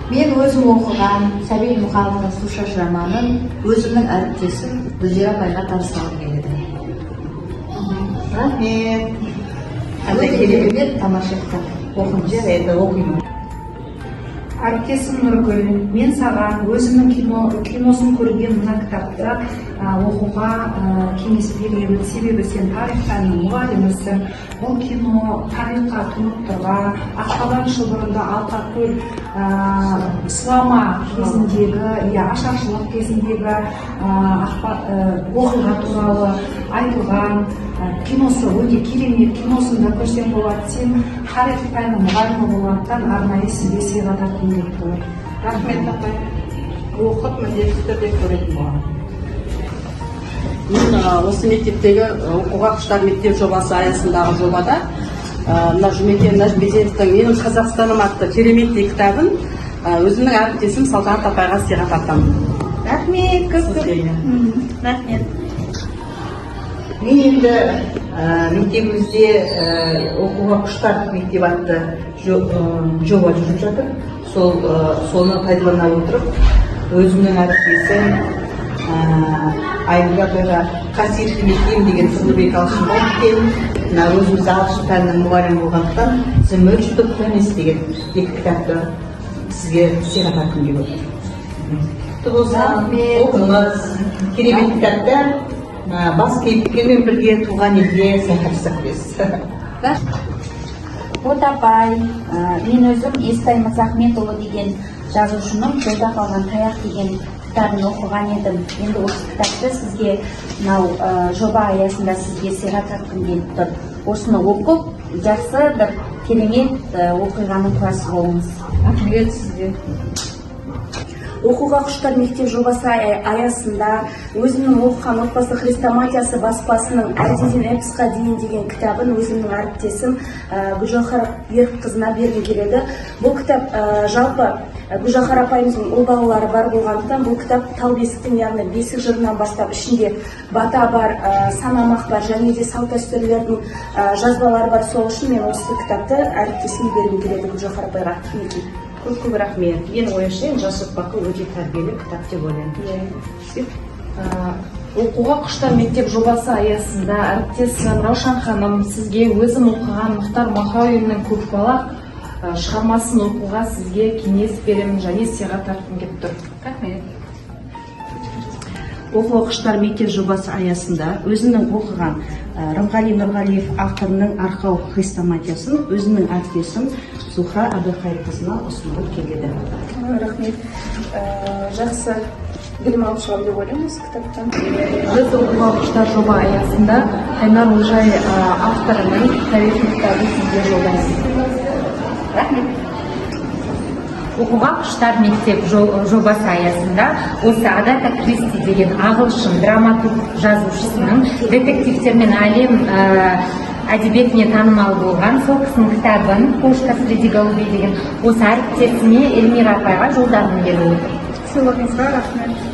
Мен өзім оқыған Сәбит Мұқановтың «Су шаш» романын өзімнің әріптесім Гүлзира апайға таныстырғым келеді. Рахмет. Керемет, тамаша кітап. Оқыңыз. Жарайды, оқимын. Әріптесім Нұргүл, мен саған өзімнің киносын көрген мына кітапты оқуға кеңес беремін. Себебі сен тарих пәнінің мұғалімісің. Бұл кино тарихқа тұнып тұрған, Аққабан шылбырында Алқакөл сылама кезіндегі, ашаршылық кезіндегі оқиға туралы айтылған киносы өте керемет. Киносында көрсең болады. Сен тарих пәнінің мұғалімі болғандықтан арнайы сізге сыйға тартқым келіп тұр. Рахмет апай. Оқып міндетті түрде көретін боламын. Мен осы мектептегі оқуға құштар мектеп жобасы аясындағы жобада мына Жұмекен Нәжбезеновтің «Менің Қазақстаным» атты кереметтей кітабын өзімнің әріптесім Салтанат апайға сыйға тартамын. Рахмет, қызым. Рахмет. Мен енді мектебімізде оқуға құштар мектеп атты жоба жүріп жатыр. Соны пайдалана отырып, өзімнің әріптесім Айгүл апайға қасиетті мектебім деген Сырлыбек Алшынбаевпен өзіміз ағылшын пәнінің мұғалімі болғандықтан «Зімір жұтып көмес» деген екі кітапты сізге сыйға тартқым келіп отыр. Құтты болсын, оқыңыз. Керемет кітапта бас кейіпкермен бірге туған елге саяхат жасап көресіз. Отапай, мен өзім Естай Мырзахметұлы деген жазушының «Жолда қалған таяқ» деген кітабын оқыған едім. Енді осы кітапты сізге мынау жоба аясында сізге сыйға тартқым келіп тұр. Осыны оқып, жақсы бір керемет оқиғаның куәсі болыңыз. Рахмет сізге. Оқуға құштар мектеп жобасы аясында өзімнің оқыған отбасы хрестоматиясы баспасының «Әлден эпосқа дейін» деген кітабын өзімнің әріптесім Гүлжахар Ерікқызына бергім келеді. Бұл кітап жалпы Гүлжахар апайымыздың ұл балалары бар болғандықтан бұл кітап тал бесіктің, яғни бесік жырынан бастап ішінде бата бар, санамақ бар, және де салт дәстүрлердің жазбалары бар. Сол үшін мен осы кітапты әріптесіме бергім келеді Гүлжахар апайға. Көп рахмет. Менің ойымша жас ұрпаққа өте тәрбиелі кітап деп ойлаймын. Оқуға құштар мектеп жобасы аясында әріптесім Раушан ханым сізге өзім оқыған Мұхтар Махауиннің «Көкбалақ» шығармасын оқуға сізге кеңес беремін және сыйға тартқым келіп тұр. Рахмет. Оқуға құштар мектеп жобасы аясында өзімнің оқыған Рымғали Нұрғалиев авторының «Арқау» хрестоматиясын өзімнің әріптесім Зухра Әбілқайырқызына ұсынып келеді. Рахмет. Жақсы білім алып шығамын деп ойлаймын осы кітаптан. Біз оқуға құштар жоба аясында Қайнар Олжай авторының тарихи кітабын сізге жолдаймыз. Рахмет. Оқуға құштар мектеп жобасы аясында осы Агата Кристи деген ағылшын драматург жазушысының детективтер мен әлем әдебиетіне танымал болған сол кісінің кітабын «Кошка среди голубей» деген осы әріптесіме Эльмира апайға жолдағым келіп отыр. Сыйлығыңызға рахмет.